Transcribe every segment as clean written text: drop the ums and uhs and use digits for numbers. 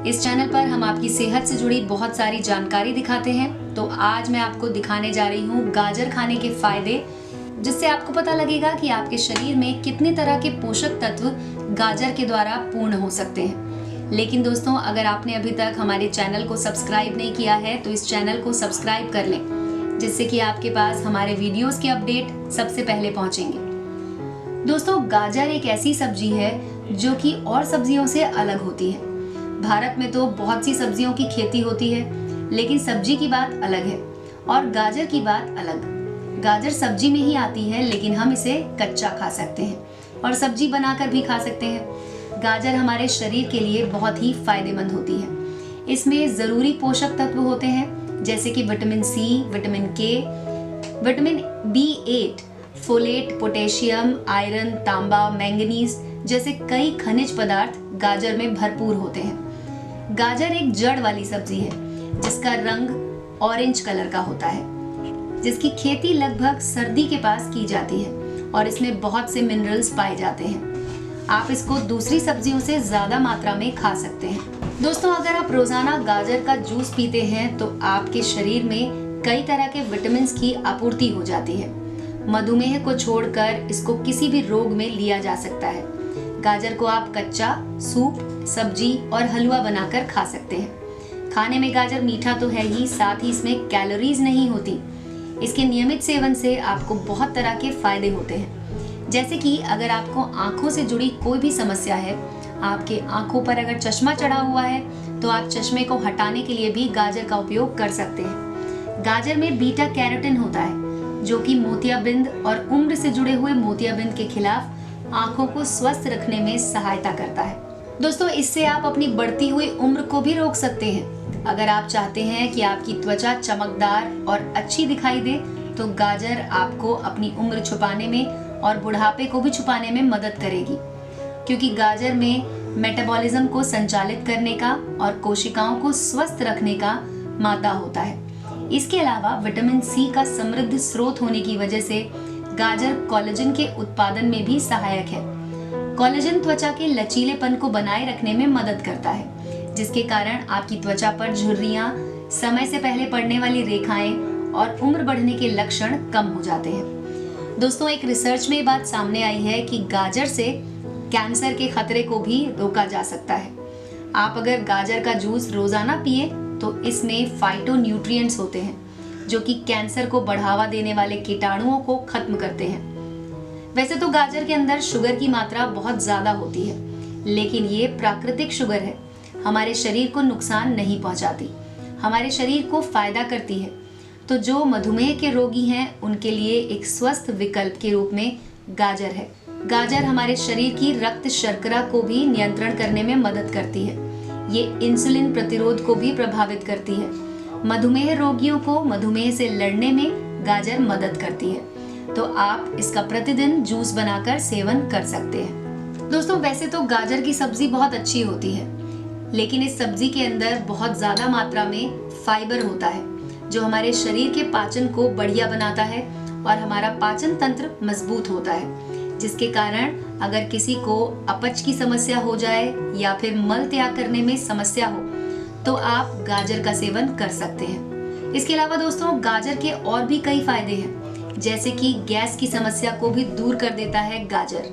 इस चैनल पर हम आपकी सेहत से जुड़ी बहुत सारी जानकारी दिखाते हैं। तो आज मैं आपको दिखाने जा रही हूँ गाजर खाने के फायदे, जिससे आपको पता लगेगा कि आपके शरीर में कितने तरह के पोषक तत्व गाजर के द्वारा पूर्ण हो सकते हैं। लेकिन दोस्तों, अगर आपने अभी तक हमारे चैनल को सब्सक्राइब नहीं किया है तो इस चैनल को सब्सक्राइब कर लें, जिससे कि आपके पास हमारे वीडियोस के अपडेट सबसे पहले पहुंचेंगे। दोस्तों, गाजर एक ऐसी सब्जी है जो कि और सब्जियों से अलग होती है। भारत में तो बहुत सी सब्जियों की खेती होती है, लेकिन सब्जी की बात अलग है और गाजर की बात अलग। गाजर सब्जी में ही आती है, लेकिन हम इसे कच्चा खा सकते हैं और सब्जी बनाकर भी खा सकते हैं। गाजर हमारे शरीर के लिए बहुत ही फायदेमंद होती है। इसमें जरूरी पोषक तत्व होते हैं, जैसे कि विटामिन सी, विटामिन के, vitamin B8, folate, potassium, iron, तांबा, मैंगनीज जैसे कई खनिज पदार्थ गाजर में भरपूर होते हैं। गाजर एक जड़ वाली सब्जी है जिसका रंग ऑरेंज कलर का होता है, जिसकी खेती लगभग सर्दी के पास की जाती है और इसमें बहुत से मिनरल्स पाए जाते हैं। आप इसको दूसरी सब्जियों से ज्यादा मात्रा में खा सकते हैं। दोस्तों, अगर आप रोजाना गाजर का जूस पीते हैं तो आपके शरीर में कई तरह के विटामिन की आपूर्ति हो जाती है। मधुमेह को छोड़कर इसको किसी भी रोग में लिया जा सकता है। गाजर को आप कच्चा, सूप, सब्जी और हलवा बनाकर खा सकते हैं। खाने में गाजर मीठा तो है ही, साथ ही इसमें कैलोरीज नहीं होती। इसके नियमित सेवन से आपको बहुत तरह के फायदे होते हैं, जैसे कि अगर आपको आंखों से जुड़ी कोई भी समस्या है, आपके आंखों पर अगर चश्मा चढ़ा हुआ है तो आप चश्मे को हटाने के लिए भी गाजर का उपयोग कर सकते हैं। गाजर में बीटा कैरोटीन होता है जो कि मोतियाबिंद और उम्र से जुड़े हुए मोतियाबिंद के खिलाफ आंखों को स्वस्थ रखने में सहायता करता है। दोस्तों, इससे आप अपनी बढ़ती हुई उम्र को भी रोक सकते हैं। अगर आप चाहते हैं कि आपकी त्वचा चमकदार और अच्छी दिखाई दे तो गाजर आपको अपनी उम्र छुपाने में और बुढ़ापे को भी छुपाने में मदद करेगी, क्योंकि गाजर में मेटाबॉलिज्म को संचालित करने का और कोशिकाओं को स्वस्थ रखने का मादा होता है। इसके अलावा विटामिन सी का समृद्ध स्रोत होने की वजह से गाजर कोलेजन के उत्पादन में भी सहायक है। कोलेजन त्वचा के लचीलेपन को बनाए रखने में मदद करता है, जिसके कारण आपकी त्वचा पर झुर्रियां, समय से पहले पड़ने वाली रेखाएं और उम्र बढ़ने के लक्षण कम हो जाते हैं। दोस्तों, एक रिसर्च में बात सामने आई है कि गाजर से कैंसर के खतरे को भी रोका जा सकता है। आप अगर गाजर का जूस रोजाना पिए तो इसमें फाइटोन्यूट्रिएंट्स होते हैं जो कि कैंसर को बढ़ावा देने वाले कीटाणुओं को खत्म करते हैं। वैसे तो गाजर के अंदर शुगर की मात्रा बहुत ज्यादा होती है, लेकिन ये प्राकृतिक शुगर है, हमारे शरीर को नुकसान नहीं पहुंचाती, हमारे शरीर को फायदा करती है। तो जो मधुमेह के रोगी हैं उनके लिए एक स्वस्थ विकल्प के रूप में गाजर है। गाजर हमारे शरीर की रक्त शर्करा को भी नियंत्रण करने में मदद करती है। ये इंसुलिन प्रतिरोध को भी प्रभावित करती है। मधुमेह रोगियों को मधुमेह से लड़ने में गाजर मदद करती है, तो आप इसका प्रतिदिन जूस बनाकर सेवन कर सकते हैं। दोस्तों, वैसे तो गाजर की सब्जी बहुत अच्छी होती है, लेकिन इस सब्जी के अंदर बहुत ज्यादा मात्रा में फाइबर होता है जो हमारे शरीर के पाचन को बढ़िया बनाता है और हमारा पाचन तंत्र मजबूत होता है, जिसके कारण अगर किसी को अपच की समस्या हो जाए या फिर मल त्याग करने में समस्या हो तो आप गाजर का सेवन कर सकते हैं। इसके अलावा दोस्तों, गाजर के और भी कई फायदे हैं, जैसे कि गैस की समस्या को भी दूर कर देता है गाजर।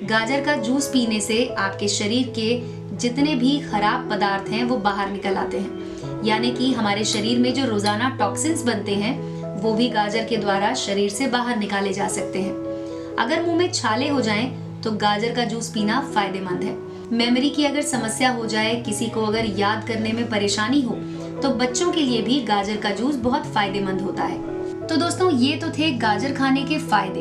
गाजर का जूस पीने से आपके शरीर के जितने भी खराब पदार्थ हैं वो बाहर निकल आते हैं, यानी कि हमारे शरीर में जो रोजाना टॉक्सिन्स बनते हैं वो भी गाजर के द्वारा शरीर से बाहर निकाले जा सकते हैं। अगर मुंह में छाले हो जाएं तो गाजर का जूस पीना फायदेमंद है। मेमोरी की अगर समस्या हो जाए, किसी को अगर याद करने में परेशानी हो, तो बच्चों के लिए भी गाजर का जूस बहुत फायदेमंद होता है। तो दोस्तों, ये तो थे गाजर खाने के फायदे।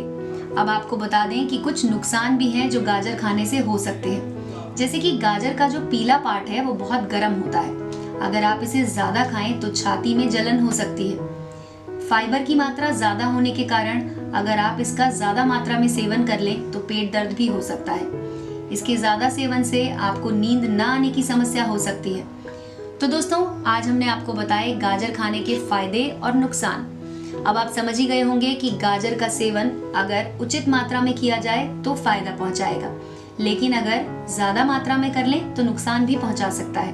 अब आपको बता दें कि कुछ नुकसान भी हैं जो गाजर खाने से हो सकते हैं, जैसे कि गाजर का जो पीला पार्ट है वो बहुत गर्म होता है। अगर आप इसे ज्यादा खाएं तो छाती में जलन हो सकती है। फाइबर की मात्रा ज्यादा होने के कारण अगर आप इसका ज्यादा मात्रा में सेवन कर लें तो पेट दर्द भी हो सकता है। इसके ज्यादा सेवन से आपको नींद न आने की समस्या हो सकती है। तो दोस्तों, आज हमने आपको बताए गाजर खाने के फायदे और नुकसान। अब आप समझ ही गए होंगे कि गाजर का सेवन अगर उचित मात्रा में किया जाए तो फायदा पहुंचाएगा, लेकिन अगर ज्यादा मात्रा में कर लें तो नुकसान भी पहुंचा सकता है।